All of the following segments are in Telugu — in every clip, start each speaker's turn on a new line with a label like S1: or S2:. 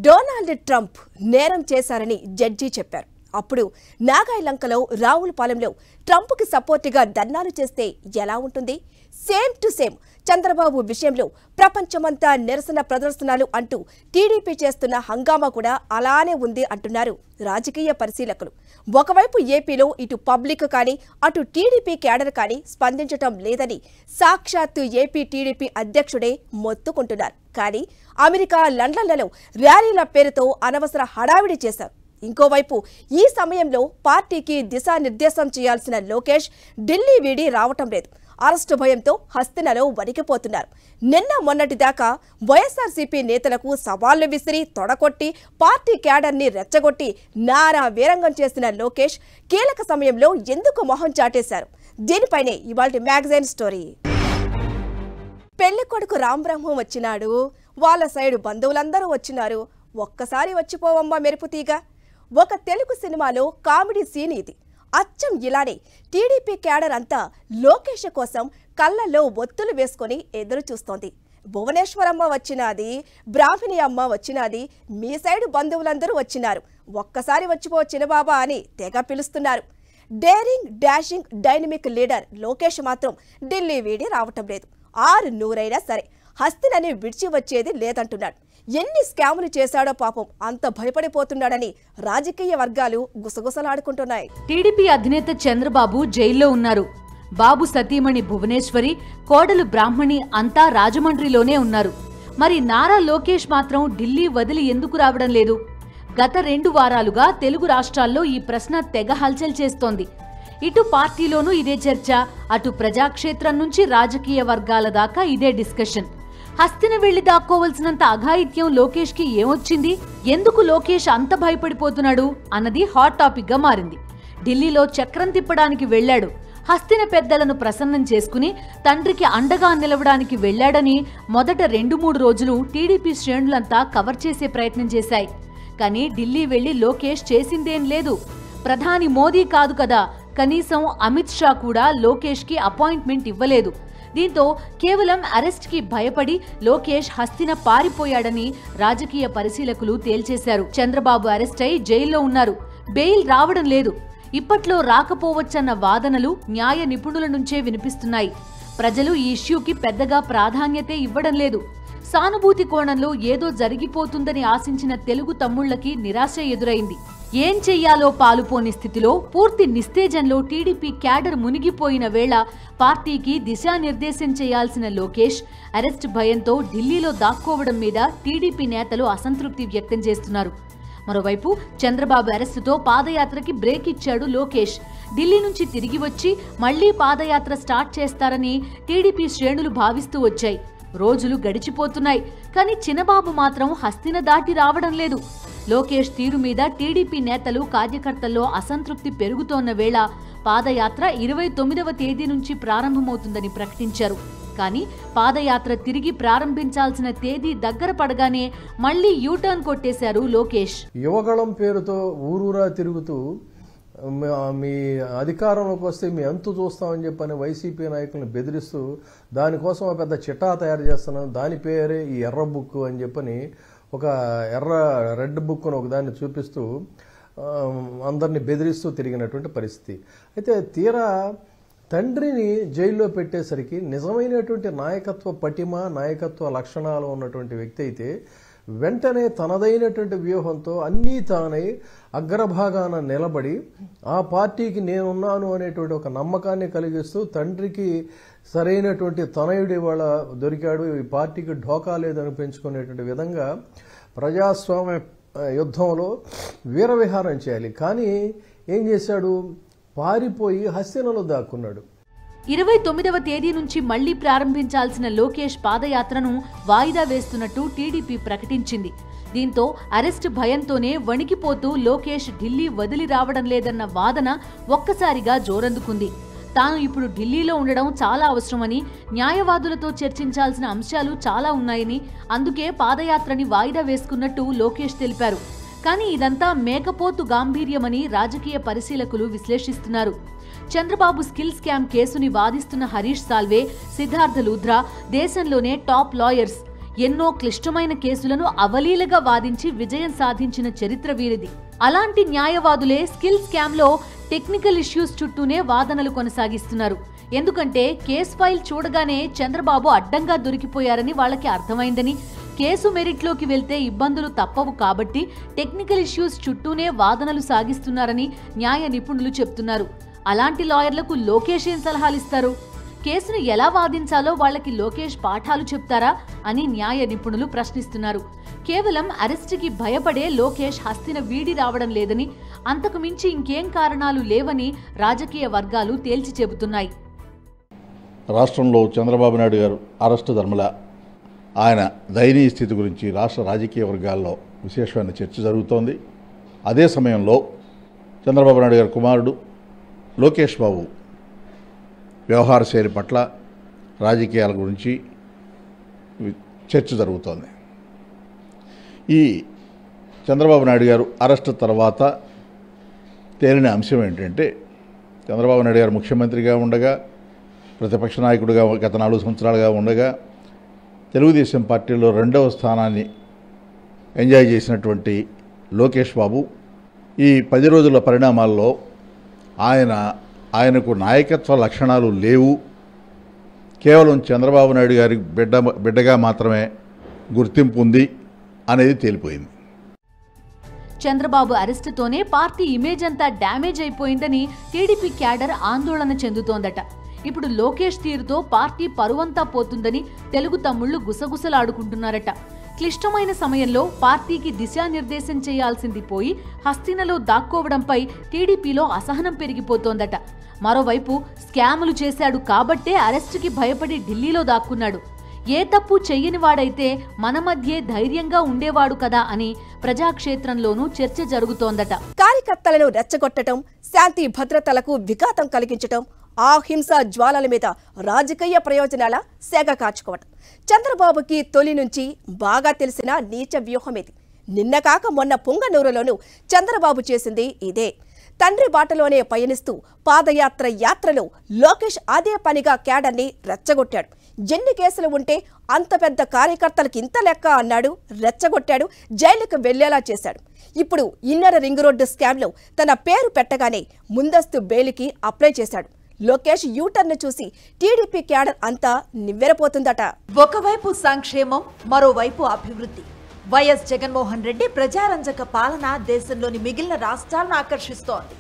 S1: డొనాల్డ్ ట్రంప్ నేరం చేశారని జడ్జి చెప్పారు. అప్పుడు నాగాయలంకలో రావులపాలెంలో ట్రంప్కి సపోర్టుగా ధర్నాలు చేస్తే ఎలా ఉంటుంది? సేమ్ టు సేమ్ చంద్రబాబు విషయంలో ప్రపంచమంతా నిరసన ప్రదర్శనలు అంటూ టీడీపీ చేస్తున్న హంగామా కూడా అలానే ఉంది అంటున్నారు రాజకీయ పరిశీలకులు. ఒకవైపు ఏపీలో ఇటు పబ్లిక్ కానీ అటు టీడీపీ క్యాడర్ కానీ స్పందించటం లేదని సాక్షాత్తు ఏపీ టీడీపీ అధ్యక్షుడే మొత్తుకుంటున్నారు. కానీ అమెరికా, లండన్లలో ర్యాలీల పేరుతో అనవసర హడావిడి చేశారు. ఇంకోవైపు ఈ సమయంలో పార్టీకి దిశానిర్దేశం చేయాల్సిన లోకేష్ ఢిల్లీ వీడి రావటం లేదు. అరెస్టు భయంతో హస్తినలో వణికిపోతున్నారు. నిన్న మొన్నటిదాకా వైఎస్ఆర్సీపీ నేతలకు సవాళ్లు విసిరి తొడకొట్టి పార్టీ క్యాడర్ని రెచ్చగొట్టి నారా వీరంగం చేసిన లోకేష్ కీలక సమయంలో ఎందుకు మొహం చాటేశారు? దీనిపైనే ఇవాల్టి మ్యాగజైన్ స్టోరీ. పెళ్లి కొడుకు రాంబ్రహ్మం వచ్చినాడు, వాళ్ళ సైడు బంధువులందరూ వచ్చినారు. ఒక్కసారి వచ్చిపోవమ్మా మెరుపుతీగ. ఒక తెలుగు సినిమాలో కామెడీ సీన్ ఇది. అచ్చం ఇలానే టీడీపీ క్యాడర్ అంతా లోకేష్ కోసం కళ్ళల్లో ఒత్తులు వేసుకొని ఎదురు చూస్తోంది. భువనేశ్వరమ్మ వచ్చినాది, బ్రాహ్మణి అమ్మ వచ్చినాది, మీ సైడు బంధువులందరూ వచ్చినారు, ఒక్కసారి వచ్చిపో చిన్నబాబా అని తెగ పిలుస్తున్నారు. Daring, dashing, dynamic leader Lokesh మాత్రం ఢిల్లీ వీడి రావటం లేదు. 6 నూరైనా సరే హస్తినని విడిచి వచ్చేది లేదంటున్నాడు. ఎన్ని స్కాములు చేశాడో పాపం, అంత భయపడిపోతున్నాడని రాజకీయ వర్గాలు గుసగుసలాడుకుంటున్నాయి.
S2: టీడీపీ అధినేత చంద్రబాబు జైల్లో ఉన్నారు. బాబు సతీమణి భువనేశ్వరి, కోడలు బ్రాహ్మణి అంతా రాజమండ్రిలోనే ఉన్నారు. మరి నారా లోకేష్ మాత్రం ఢిల్లీ వదిలి ఎందుకు రావడం లేదు? గత 2 వారాలుగా తెలుగు రాష్ట్రాల్లో ఈ ప్రశ్న తెగ హల్చల్ చేస్తోంది. ఇటు పార్టీలోనూ ఇదే చర్చ, అటు ప్రజాక్షేత్రం నుంచి రాజకీయ వర్గాల దాకా ఇదే డిస్కషన్. హస్తిన వెళ్లి దాక్కోవలసినంత అఘాయిత్యం లోకేష్ కి ఏమొచ్చింది? ఎందుకు లోకేష్ అంత భయపడిపోతున్నాడు అన్నది హాట్ టాపిక్ గా మారింది. ఢిల్లీలో చక్రం తిప్పడానికి వెళ్లాడు. హస్తిన పెద్దలను ప్రసన్నం చేసుకుని తండ్రికి అండగా నిలవడానికి వెళ్లాడని మొదట 2-3 రోజులు టీడీపీ శ్రేణులంతా కవర్ చేసే ప్రయత్నం చేశాయి. కానీ ఢిల్లీ వెళ్లి లోకేష్ చేసిందేం లేదు. ప్రధాని మోదీ కాదు కదా, కనీసం అమిత్ షా కూడా లోకేష్ కి అపాయింట్మెంట్ ఇవ్వలేదు. దీంతో కేవలం అరెస్ట్ కి భయపడి లోకేష్ హస్తిన పారిపోయాడని రాజకీయ పరిశీలకులు తేల్చేశారు. చంద్రబాబు అరెస్ట్ అయి జైల్లో ఉన్నారు. బెయిల్ రావడం లేదు. ఇప్పట్లో రాకపోవచ్చన్న వాదనలు న్యాయ నిపుణుల నుంచే వినిపిస్తున్నాయి. ప్రజలు ఈ ఇష్యూకి పెద్దగా ప్రాధాన్యతే ఇవ్వడం లేదు. సానుభూతి కోణంలో ఏదో జరిగిపోతుందని ఆశించిన తెలుగు తమ్ముళ్లకి నిరాశ ఎదురైంది. ఏం చెయ్యాలో పాలుపోని స్థితిలో, పూర్తి నిస్తేజంలో టీడీపీ క్యాడర్ మునిగిపోయిన వేళ పార్టీకి దిశానిర్దేశం చేయాల్సిన లోకేష్ అరెస్ట్ భయంతో ఢిల్లీలో దాక్కోవడం మీద టీడీపీ నేతలు అసంతృప్తి వ్యక్తం చేస్తున్నారు. మరోవైపు చంద్రబాబు అరెస్టుతో పాదయాత్రకి బ్రేక్ ఇచ్చాడు లోకేష్. ఢిల్లీ నుంచి తిరిగి వచ్చి మళ్లీ పాదయాత్ర స్టార్ట్ చేస్తారని టీడీపీ శ్రేణులు భావిస్తూ వచ్చాయి. రోజులు గడిచిపోతున్నాయి. కానీ చిన్నబాబు మాత్రం హస్తిన దాటి రావడం లేదు. లోకేష్ తీరు మీద టీడీపీ నేతలు, కార్యకర్తల్లో అసంతృప్తి పెరుగుతోన్న వేళ పాదయాత్ర 29వ తేదీ నుంచి ప్రారంభమవుతుందని ప్రకటించారు. కానీ పాదయాత్ర తిరిగి ప్రారంభించాల్సిన తేదీ దగ్గర పడగానే మళ్లీ యూటర్న్ కొట్టేశారు లోకేష్.
S3: యువగళం పేరుతో ఊరూరా తిరుగుతూ మీ అధికారంలోకి వస్తే మీ అంతు చూస్తామని చెప్పని వైసీపీ నాయకులను బెదిరిస్తూ దానికోసం ఒక పెద్ద చిట్టా తయారు చేస్తున్నాం, దాని పేరే ఈ ఎర్ర బుక్ అని చెప్పని ఒక రెడ్ బుక్ను ఒకదాన్ని చూపిస్తూ అందరినీ బెదిరిస్తూ తిరిగినటువంటి పరిస్థితి. అయితే తీరా తండ్రిని జైల్లో పెట్టేసరికి నిజమైనటువంటి నాయకత్వ పటిమ, నాయకత్వ లక్షణాలు ఉన్నటువంటి వ్యక్తి అయితే వెంటనే తనదైనటువంటి వ్యూహంతో అన్నీ తానై అగ్రభాగాన నిలబడి ఆ పార్టీకి నేనున్నాను అనేటువంటి ఒక నమ్మకాన్ని కలిగిస్తూ తండ్రికి సరైనటువంటి తనయుడి వాళ్ళ దొరికాడు, ఈ పార్టీకి ఢోకా లేదని పెంచుకునేటువంటి విధంగా ప్రజాస్వామ్య యుద్ధంలో వీరవిహారం చేయాలి. కానీ ఏం చేశాడు? పారిపోయి హస్తినలో దాక్కున్నాడు.
S2: 29వ తేదీ నుంచి మళ్లీ ప్రారంభించాల్సిన లోకేష్ పాదయాత్రను వాయిదా వేస్తున్నట్టు టీడీపీ ప్రకటించింది. దీంతో అరెస్టు భయంతోనే వణికిపోతూ లోకేష్ ఢిల్లీ వదిలి రావడం లేదన్న వాదన ఒక్కసారిగా జోరందుకుంది. తాను ఇప్పుడు ఢిల్లీలో ఉండడం చాలా అవసరమని, న్యాయవాదులతో చర్చించాల్సిన అంశాలు చాలా ఉన్నాయని, అందుకే పాదయాత్రని వాయిదా వేసుకున్నట్టు లోకేష్ తెలిపారు. కానీ ఇదంతా మేకపోతు గాంభీర్యమని రాజకీయ పరిశీలకులు విశ్లేషిస్తున్నారు. చంద్రబాబు స్కిల్ స్కామ్ కేసుని వాదిస్తున్న హరీష్ సాల్వే, సిద్ధార్థ లూథ్రా దేశంలోనే టాప్ లాయర్స్. ఎన్నో క్లిష్టమైన కేసులను అవలీలగా వాదించి విజయం సాధించిన చరిత్ర వీరిది. అలాంటి న్యాయవాదులే స్కిల్ స్కామ్లో టెక్నికల్ ఇష్యూస్ చుట్టూనే వాదనలు కొనసాగిస్తున్నారు. ఎందుకంటే కేసు ఫైల్ చూడగానే చంద్రబాబు అడ్డంగా దొరికిపోయారని వాళ్ళకి అర్థమైందని, కేసు మెరిట్లోకి వెళ్తే ఇబ్బందులు తప్పవు కాబట్టి టెక్నికల్ ఇష్యూస్ చుట్టూనే వాదనలు సాగిస్తున్నారని న్యాయ నిపుణులు చెప్తున్నారు. అలాంటి లాయర్లకు లోకేష్ ఏం సలహాలిస్తారు? కేసును ఎలా వాదించాలో వాళ్ళకి లోకేష్ పాఠాలు చెప్తారా అని న్యాయ నిపుణులు ప్రశ్నిస్తున్నారు. కేవలం అరెస్టుకి భయపడే లోకేష్ హస్తిన వీడి రావడం లేదని, అంతకు మించి ఇంకేం కారణాలు లేవని రాజకీయ వర్గాలు తేల్చి చెబుతున్నాయి.
S4: రాష్ట్రంలో చంద్రబాబు నాయుడు గారు అరెస్టు ధర్మల ఆయన దయనీయ స్థితి గురించి రాష్ట్ర రాజకీయ వర్గాల్లో విశేషమైన చర్చ జరుగుతోంది. అదే సమయంలో చంద్రబాబు నాయుడు గారి కుమారుడు లోకేష్ బాబు వ్యవహార శైలి పట్ల రాజకీయాల గురించి చర్చ జరుగుతోంది. ఈ చంద్రబాబు నాయుడు గారు అరెస్టు తర్వాత తేలిన అంశం ఏంటంటే, చంద్రబాబు నాయుడు గారు ముఖ్యమంత్రిగా ఉండగా, ప్రతిపక్ష నాయకుడిగా గత 4 సంవత్సరాలుగా ఉండగా తెలుగుదేశం పార్టీలో 2వ స్థానాన్ని ఎంజాయ్ చేసినటువంటి లోకేష్ బాబు ఈ 10 రోజుల పరిణామాల్లో ఆయనకు నాయకత్వ లక్షణాలు లేవు, కేవలం చంద్రబాబు నాయుడు గారి బిడ్డగా మాత్రమే గుర్తింపు ఉంది అనేది తేలిపోయింది.
S2: చంద్రబాబు అరెస్టుతోనే పార్టీ ఇమేజ్ అంతా డ్యామేజ్ అయిపోయిందని టీడీపీ క్యాడర్ ఆందోళన చెందుతోందట. ఇప్పుడు లోకేష్ తీరుతో పార్టీ పరువంతా పోతుందని తెలుగు తమ్ముళ్లు గుసగుసలాడుకుంటున్నారట. క్లిష్టమైన సమయంలో పార్టీకి దిశానిర్దేశం చేయాల్సింది పోయి హస్తినలో దాక్కోవడంపై టీడీపీలో అసహనం పెరిగిపోతోందట. మరోవైపు స్కాములు చేశాడు కాబట్టే అరెస్టుకి భయపడి ఢిల్లీలో దాక్కున్నాడు. ఏ తప్పు చెయ్యని వాడైతే మన మధ్యే ధైర్యంగా ఉండేవాడు కదా అని ప్రజాక్షేత్రంలోనూ చర్చ జరుగుతోందట.
S1: కార్యకర్తలను రెచ్చగొట్టడం, శాంతి భద్రతలకు విఘాతం కలిగించడం, ఆ హింస జ్వాలల మీద రాజకీయ ప్రయోజనాల సెగ కాచుకోవటం చంద్రబాబుకి తొలి నుంచి బాగా తెలిసిన నీచ వ్యూహమేది. నిన్న కాక మొన్న పొంగనూరులోనూ చంద్రబాబు చేసింది ఇదే. తండ్రి బాటలోనే పయనిస్తూ యాత్రలో లోకేష్ అదే పనిగా క్యాడర్ని రెచ్చగొట్టాడు. ఎన్ని కేసులు ఉంటే అంత పెద్ద కార్యకర్తలకి ఇంత లెక్క అన్నాడు, రెచ్చగొట్టాడు, జైలుకు వెళ్లేలా చేశాడు. ఇప్పుడు ఇన్నర్ రింగ్ రోడ్డు స్కామ్లో తన పేరు పెట్టగానే ముందస్తు బెయిల్కి అప్లై చేశాడు. లోకేష్ యూటర్న్ చూసి టీడీపీ క్యాడర్ అంతా నివ్వెరపోతుందట.
S5: ఒకవైపు సంక్షేమం, మరోవైపు అభివృద్ధి. వైఎస్ జగన్మోహన్ రెడ్డి ప్రజారంజక పాలన దేశంలోని మిగిలిన రాష్ట్రాలను ఆకర్షిస్తోంది.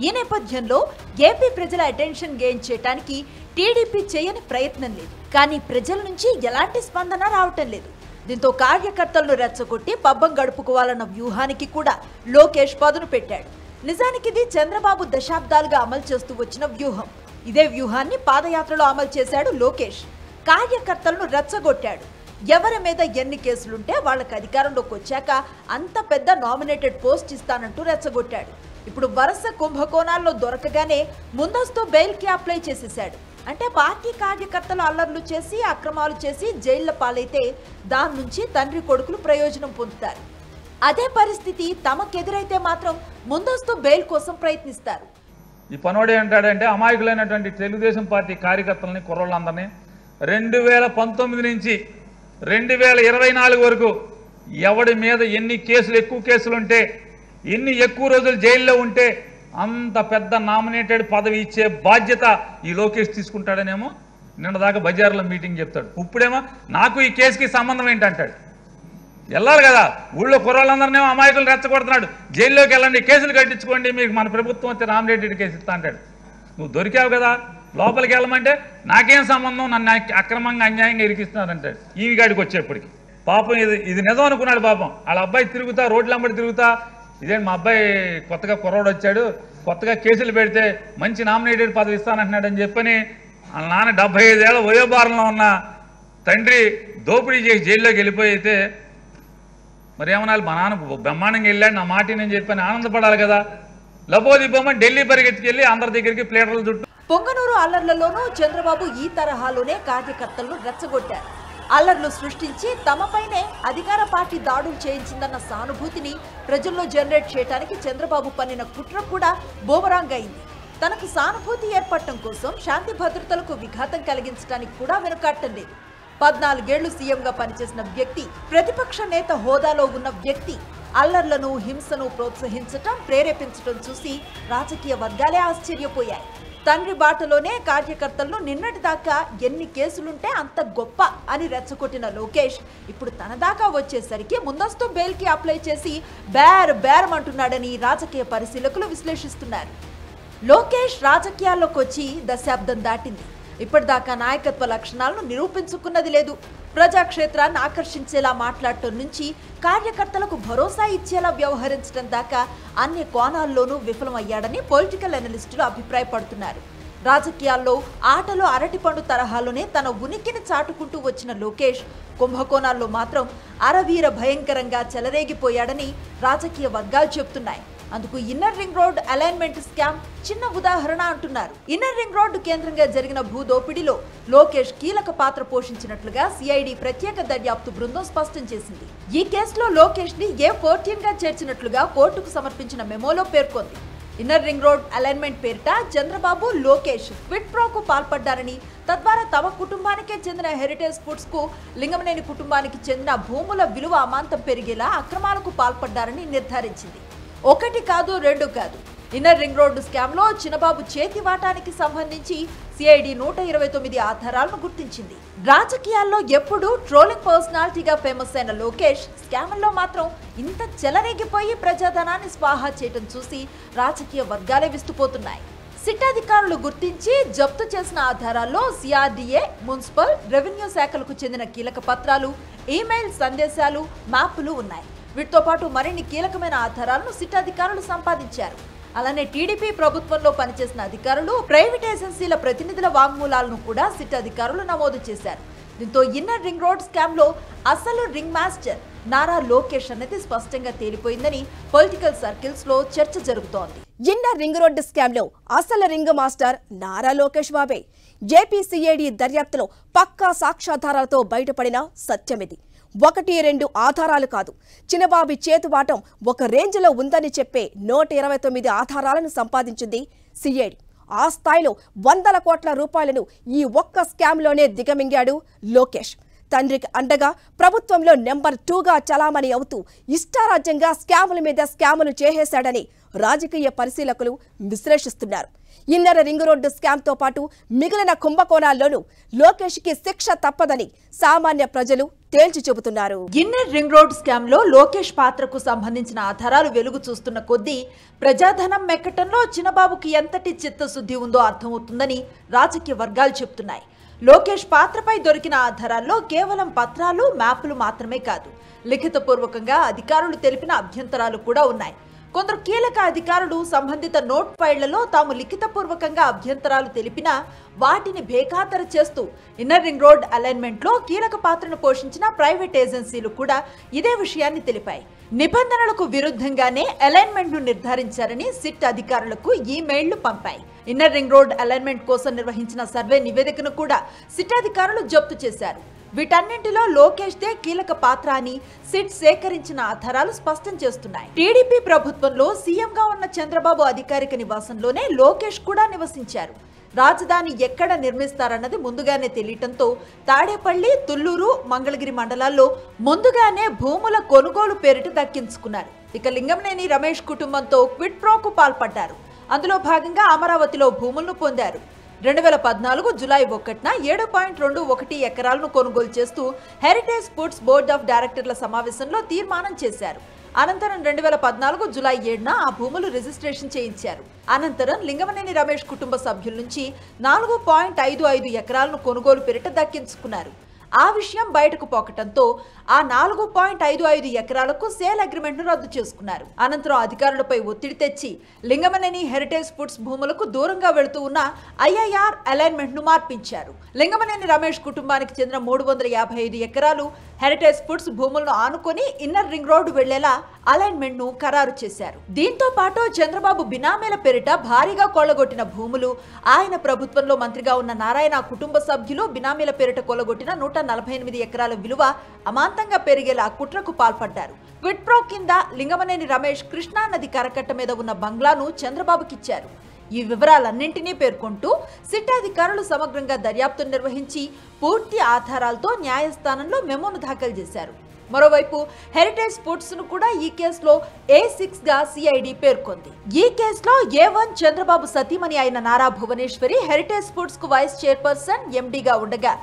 S5: ఈ నేపథ్యంలో ఏపీ ప్రజల అటెన్షన్ గెయిన్ చేయడానికి టీడీపీ చేయని ప్రయత్నం లేదు. కానీ ప్రజల నుంచి ఎలాంటి స్పందన రావటం లేదు. దీంతో కార్యకర్తలను రెచ్చగొట్టి పబ్బం గడుపుకోవాలన్న వ్యూహానికి కూడా లోకేష్ పదును పెట్టాడు. నిజానికి ఇది చంద్రబాబు దశాబ్దాలుగా అమలు చేస్తూ వచ్చిన వ్యూహం. ఇదే వ్యూహాన్ని పాదయాత్రలో అమలు చేశాడు లోకేష్. కార్యకర్తలను రెచ్చగొట్టాడు. ఎవరి మీద ఎన్ని కేసులుంటే వాళ్ళకి అధికారంలోకి వచ్చాక అంత పెద్ద నామినేటెడ్ పోస్ట్ ఇస్తానంటూ రెచ్చగొట్టాడు. ఇప్పుడు వరుస కుంభకోణాల్లో దొరకగానే ముందస్తు బెయిల్కి అప్లై చేసేశాడు. అంటే పార్టీ కార్యకర్తలు అల్లర్లు చేసి అక్రమాలు చేసి జైళ్ల పాలైతే దాని నుంచి తండ్రి కొడుకులు ప్రయోజనం పొందుతారు. అదే పరిస్థితి తమకెదురైతే మాత్రం ముందస్తు బెయిల్ కోసం ప్రయత్నిస్తారు.
S6: ఈ పనోడే అంటాడంటే అమాయకులైనటువంటి తెలుగుదేశం పార్టీ కార్యకర్తలని, కుర్రోళ్ళందరినీ 2019 నుంచి 2024 వరకు ఎవడి మీద ఎన్ని కేసులు, ఎక్కువ కేసులుంటే, ఎన్ని ఎక్కువ రోజులు జైల్లో ఉంటే అంత పెద్ద నామినేటెడ్ పదవి ఇచ్చే బాధ్యత ఈ లోకేష్ తీసుకుంటాడనేమో నిన్నదాకా బజార్లో మీటింగ్ చెప్తాడు. ఇప్పుడేమో నాకు ఈ కేసుకి సంబంధం ఏంటంటాడు. వెళ్ళాలి కదా, ఊళ్ళో కుర్రాళ్ళందరినీ అమాయకులు రెచ్చగొడుతున్నాడు. జైల్లోకి వెళ్ళండి, కేసులు కట్టించుకోండి, మీకు మన ప్రభుత్వం వస్తే నామినేటెడ్ కేసు ఇస్తా అంటాడు. నువ్వు దొరికావు కదా, లోపలికి వెళ్ళమంటే నాకేం సంబంధం, నన్ను అక్రమంగా అన్యాయంగా ఇరికిస్తున్నారంటాడు. ఈ గాడికి వచ్చేప్పటికి పాపం ఇది నిజం అనుకున్నాడు. పాపం వాళ్ళ అబ్బాయి తిరుగుతా, రోడ్ల వెంబడి తిరుగుతా, ఇదేంటి మా అబ్బాయి కొత్తగా కుర్రోడు వచ్చాడు, కొత్తగా కేసులు పెడితే మంచి నామినేటెడ్ పదవి ఇస్తానంటున్నాడు అని చెప్పని వాళ్ళ నాన్న 75 ఏళ్ల వయోభారంలో ఉన్న తండ్రి దోపిడీ చేసి జైల్లోకి వెళ్ళిపోయి అయితే మరి ఏమనాలి, మా నాన్న బ్రహ్మాండంగా వెళ్ళాడు, నా మాట నేను చెప్పని ఆనందపడాలి కదా. లబోదిబ్బమని ఢిల్లీ పరిగెత్తుకెళ్ళి అందరి దగ్గరికి ప్లేటర్ల చుట్టూ.
S5: పొంగనూరు అల్లర్లలోనూ చంద్రబాబు ఈ తరహాలోనే కార్యకర్తలను రెచ్చగొట్టారు. అల్లర్లు సృష్టించి తమపైనే అధికార పార్టీ దాడులు చేయించిందన్న సానుభూతిని ప్రజల్లో జనరేట్ చేయడానికి చంద్రబాబు పన్నిన కుట్ర కూడా బూమరాంగ్ అయింది. తనకు సానుభూతి ఏర్పడటం కోసం శాంతి భద్రతలకు విఘాతం కలిగించడానికి కూడా వెనుకాడటం లేదు. 14 ఏళ్లు సీఎంగా పనిచేసిన వ్యక్తి, ప్రతిపక్ష నేత హోదాలో ఉన్న వ్యక్తి అల్లర్లను, హింసను ప్రోత్సహించటం, ప్రేరేపించటం చూసి రాజకీయ వర్గాలే ఆశ్చర్యపోయాయి. తండ్రి బాటలోనే కార్యకర్తలను నిన్నటిదాకా ఎన్ని కేసులుంటే అంత గొప్ప అని రెచ్చగొట్టిన లోకేష్ ఇప్పుడు తన దాకా వచ్చేసరికి ముందస్తు బెయిల్కి అప్లై చేసి బేరమంటున్నాడని రాజకీయ పరిశీలకులు విశ్లేషిస్తున్నారు. లోకేష్ రాజకీయాల్లోకి వచ్చి దశాబ్దం దాటింది. ఇప్పటిదాకా నాయకత్వ లక్షణాలను నిరూపించుకున్నది లేదు. ప్రజాక్షేత్రాన్ని ఆకర్షించేలా మాట్లాడటం నుంచి కార్యకర్తలకు భరోసా ఇచ్చేలా వ్యవహరించడం దాకా అన్ని కోణాల్లోనూ విఫలమయ్యాడని పొలిటికల్ అనలిస్టులు అభిప్రాయపడుతున్నారు. రాజకీయాల్లో ఆటలో అరటిపండు తరహాలోనే తన ఉనికిని చాటుకుంటూ వచ్చిన లోకేష్ కుంభకోణాల్లో మాత్రం అరవీర భయంకరంగా చెలరేగిపోయాడని రాజకీయ వర్గాలు చెబుతున్నాయి. అందుకు inner ring road alignment scam చిన్న ఉదాహరణ అంటున్నారు. ఇన్నర్ రింగ్ రోడ్డు కేంద్రంగా జరిగిన భూదోపిడీలో లోకేష్ కీలక పాత్ర పోషించినట్లుగా సిఐడి ప్రత్యేక దర్యాప్తు బృందం స్పష్టం చేసింది. ఈ కేసులో లోకేష్ ని A14 గా చేర్చినట్లుగా కోర్టుకు సమర్పించిన మెమోలో పేర్కొంది. ఇన్నర్ రింగ్ రోడ్ అలైన్మెంట్ పేరిట చంద్రబాబు, లోకేష్ క్విట్ ప్రోకు పాల్పడ్డారని, తద్వారా తమ కుటుంబానికే చెందిన హెరిటేజ్ ఫుడ్స్ కు, లింగమనేని కుటుంబానికి చెందిన భూముల విలువ అమాంతం పెరిగేలా అక్రమాలకు పాల్పడ్డారని నిర్ధారించింది. ఒకటి కాదు, రెండు కాదు. ఇన్నర్ రింగ్ రోడ్డు స్కామ్ లో చిన్నబాబు చేతి వాటానికి సంబంధించి సిఐడి 129 ఆధారాలను గుర్తించింది. రాజకీయాల్లో ఎప్పుడూ ట్రోలింగ్ పర్సనాలిటీగా ఫేమస్ అయిన లోకేష్ స్కామ్లో మాత్రం ఇంత చెలరేగిపోయి ప్రజాధనాన్ని స్వాహా చేయడం చూసి రాజకీయ వర్గాలే విస్తుపోతున్నాయి. సిట్ అధికారులు గుర్తించి జప్తు చేసిన ఆధారాల్లో సిఆర్డీఏ, మున్సిపల్, రెవెన్యూ శాఖలకు చెందిన కీలక పత్రాలు, ఈమెయిల్ సందేశాలు, మ్యాపులు ఉన్నాయి. వీటితో పాటు మరిన్ని కీలకమైన ఆధారాలను సిట్ అధికారులు సంపాదించారు. అలానే టీడీపీ ప్రభుత్వంలో పనిచేసిన అధికారులు, ప్రైవేట్ ఏజెన్సీల ప్రతినిధుల వాంగ్మూలాలను కూడా సిట్ అధికారులు నమోదు చేశారు. దీంతో ఇన్నర్ రింగ్ రోడ్ స్కామ్ లో అసలు రింగ్ మాస్టర్ నారా లోకేష్ అనేది స్పష్టంగా తేలిపోయిందని పొలిటికల్ సర్కిల్స్ లో చర్చ జరుగుతోంది.
S1: ఇన్నర్ రింగ్ రోడ్ స్కామ్ లో అసలు రింగ్ మాస్టర్ నారా లోకేష్ బాబే. ఏపీసీఐడి దర్యాప్తులో పక్కా సాక్ష్యాధారాలతో బయటపడిన సత్యమిది. 1-2 ఆధారాలు కాదు, చిన్నబాబు చేతువాటం ఒక రేంజ్లో ఉందని చెప్పే 129 ఆధారాలను సంపాదించింది సిఐడి. ఆ స్థాయిలో 100 కోట్ల రూపాయలను ఈ ఒక్క స్కామ్లోనే దిగమింగాడు లోకేష్. తండ్రికి అండగా ప్రభుత్వంలో నెంబర్ 2గా చలామణి అవుతూ ఇష్టారాజ్యంగా స్కాముల మీద స్కాములు చేసేశాడని రాజకీయ పరిశీలకులు విశ్లేషిస్తున్నారు. ఇన్నర్ రింగ్ రోడ్డు స్కామ్తో పాటు మిగిలిన కుంభకోణాల్లోనూ లోకేష్కి శిక్ష తప్పదని సామాన్య ప్రజలు తేల్చి చెబుతున్నారు.
S5: ఇన్నర్ రింగ్ రోడ్ స్కామ్ లో లోకేష్ పాత్రకు సంబంధించిన ఆధారాలు వెలుగు చూస్తున్న కొద్దీ ప్రజాధనం మెక్కటంలో చిన్నబాబుకి ఎంతటి చిత్తశుద్ధి ఉందో అర్థమవుతుందని రాజకీయ వర్గాలు చెబుతున్నాయి. లోకేష్ పాత్రపై దొరికిన ఆధారాల్లో కేవలం పత్రాలు, మ్యాపులు మాత్రమే కాదు, లిఖితపూర్వకంగా అధికారులు తెలిపిన అభ్యంతరాలు కూడా ఉన్నాయి. కొందరు కీలక అధికారులు సంబంధిత నోట్ ఫైళ్లలో తాము లిఖితపూర్వకంగా అభ్యంతరాలు తెలిపినా వాటిని బేఖాతరు చేస్తూ ఇన్నర్ రింగ్ రోడ్ అలైన్మెంట్ లో కీలక పాత్రను పోషించిన ప్రైవేట్ ఏజెన్సీలు కూడా ఇదే విషయాన్ని తెలిపాయి. నిబంధనలకు విరుద్ధంగానే అలైన్మెంట్ ను నిర్ధారించారని సిట్ అధికారులకు ఈమెయిళ్లు పంపాయి. ఇన్నర్ రింగ్ రోడ్ అలైన్మెంట్ కోసం నిర్వహించిన సర్వే నివేదికను కూడా సిట్ అధికారులు జప్తు చేశారు. వీటన్నింటిలో లోకేష్దే కీలక పాత్ర అని సిట్ సేకరించిన ఆధారాలు స్పష్టం చేస్తున్నాయి. టీడీపీ ప్రభుత్వంలో సీఎంగా ఉన్న చంద్రబాబు అధికారిక నివాసంలోనే లోకేష్ కూడా నివసించారు. రాజధాని ఎక్కడ నిర్మిస్తారన్నది ముందుగానే తెలియటంతో తాడేపల్లి, తుళ్లూరు, మంగళగిరి మండలాల్లో ముందుగానే భూముల కొనుగోలు పేరిట దక్కించుకున్నారు. ఇక లింగమనేని రమేష్ కుటుంబంతో క్విట్ ప్రోకు పాల్పడ్డారు. అందులో భాగంగా అమరావతిలో భూములను పొందారు. 2014 జులై 1న 7.21 ఎకరాలను కొనుగోలు చేస్తూ హెరిటేజ్ ఫుడ్స్ బోర్డ్ ఆఫ్ డైరెక్టర్ల సమావేశంలో తీర్మానం చేశారు. అనంతరం 2014 జులై 7న ఆ భూములు రిజిస్ట్రేషన్ చేయించారు. అనంతరం లింగమనేని రమేష్ కుటుంబ సభ్యుల నుంచి 4.55 ఎకరాలను కొనుగోలు పేరిట దక్కించుకున్నారు. ఆ విషయం బయటకు పోకటంతో ఆ 4.55 ఎకరాలకు సేల్ అగ్రిమెంట్ ను రద్దు చేసుకున్నారు. అనంతరం అధికారులపై ఒత్తిడి తెచ్చి లింగమనేని హెరిటేజ్ ఫుడ్స్ భూములకు దూరంగా వెళుతూ ఉన్న ఐఐఆర్ అలైన్మెంట్ ను మార్పించారు. లింగమనేని రమేష్ కుటుంబానికి చెందిన 355 ఎకరాలు హెరిటేజ్ ఫుడ్స్ భూములను ఆనుకొని ఇన్నర్ రింగ్ రోడ్డు వెళ్లేలా అలైన్మెంట్ ను ఖరారు చేశారు. దీంతో పాటు చంద్రబాబు బినామీల పేరిట భారీగా కొల్లగొట్టిన భూములు, ఆయన ప్రభుత్వంలో మంత్రిగా ఉన్న నారాయణ కుటుంబ సభ్యులు బినామీల పేరిట కొల్లగొట్టిన 148 ఎకరాల విలువ అమాంతంగా పెరిగేలా కుట్రకు పాల్పడ్డారు. క్విట్ ప్రో కింద లింగమనేని రమేష్ కృష్ణా నది కరకట్ట మీద ఉన్న బంగ్లాను చంద్రబాబుకిచ్చారు. ఈ వివరాలన్నింటినీ పేర్కొంటూ సిట్ అధికారులు సమగ్రంగా దర్యాప్తు నిర్వహించి పూర్తి ఆధారాలతో న్యాయస్థానంలో మెమోను దాఖలు చేశారు. మరోవైపు హెరిటేజ్ స్పోర్ట్స్ ను కూడా ఈ కేసులో A6 గా సిఐడి పేర్కొంది. ఈ కేసులో A1 చంద్రబాబు సతీమణి అయిన నారా భువనేశ్వరి హెరిటేజ్ స్పోర్ట్స్ కు వైస్ చైర్పర్సన్ ఎండీగా ఉండగా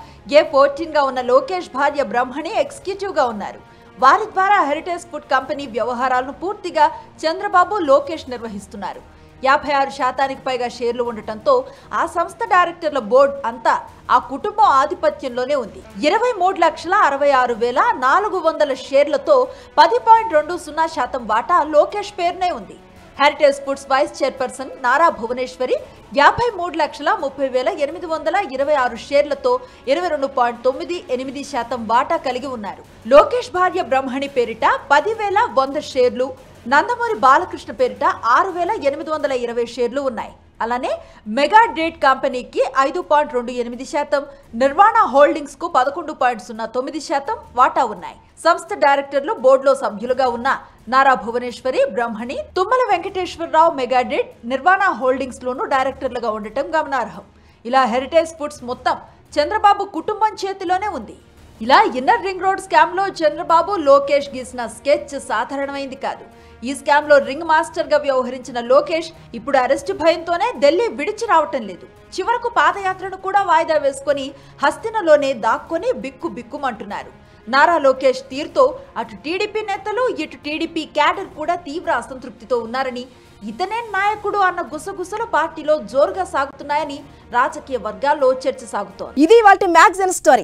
S5: A14 గా ఉన్న లోకేష్ భార్య బ్రహ్మణి ఎగ్జిక్యూటివ్ గా ఉన్నారు. వారి ద్వారా హెరిటేజ్ ఫుడ్ కంపెనీ వ్యవహారాలను పూర్తిగా చంద్రబాబు లోకేష్ నిర్వహిస్తున్నారు. 56% పైగా షేర్లు ఉండటంతో ఆ సంస్థ డైరెక్టర్ల బోర్డు అంతా ఆ కుటుంబం ఆధిపత్యంలోనే ఉంది. 23,66,400 షేర్లతో 10.20% వాటా లోకేష్ పేరునే ఉంది. హెరిటేజ్ ఫుడ్స్ వైస్ చైర్పర్సన్ నారా భువనేశ్వరి 53,30,826 షేర్లతో 22.98% వాటా కలిగి ఉన్నారు. లోకేష్ భార్య బ్రహ్మణి పేరిట 10,100 షేర్లు, నందమూరి బాలకృష్ణ పేరిట 6,820 షేర్లు ఉన్నాయి. అలానే మెగా డేట్ కంపెనీకి 5.28%, నిర్వాణ హోల్డింగ్స్ కు 11.09% వాటా ఉన్నాయి. సంస్థ డైరెక్టర్లు బోర్డులో సభ్యులుగా ఉన్న నారా భువనేశ్వరి, బ్రహ్మణి, తుమ్మల వెంకటేశ్వరరావు మెగా డేట్, నిర్వాణ హోల్డింగ్స్ లోనూ డైరెక్టర్లుగా ఉండటం గమనార్హం. ఇలా హెరిటేజ్ ఫుడ్స్ మొత్తం చంద్రబాబు కుటుంబం చేతిలోనే ఉంది. ఇలా ఇన్నర్ రింగ్ రోడ్ స్కామ్ లో చంద్రబాబు లోకేష్ గీసిన స్కెచ్ సాధారణమైంది కాదు. ఈ స్కామ్ లో రింగ్ మాస్టర్ గా వ్యవహరించిన లోకేష్ ఇప్పుడు అరెస్టు భయంతోనే ఢిల్లీ విడిచి రావటం లేదు. చివరకు పాదయాత్రను కూడా వాయిదా వేసుకొని హస్తినలోనే దాక్కొని బిక్కుమంటున్నారు. నారా లోకేష్ తీరుతో అటు టీడీపీ నేతలు, ఇటు టీడీపీ క్యాడర్ కూడా తీవ్ర అసంతృప్తితో ఉన్నారని, ఇతనే నాయకుడు అన్న గుసగుసలు పార్టీలో జోరుగా సాగుతున్నాయని రాజకీయ వర్గాల్లో చర్చ సాగుతోంది.
S1: ఇది వాటి మ్యాగజైన్ స్టోరీ.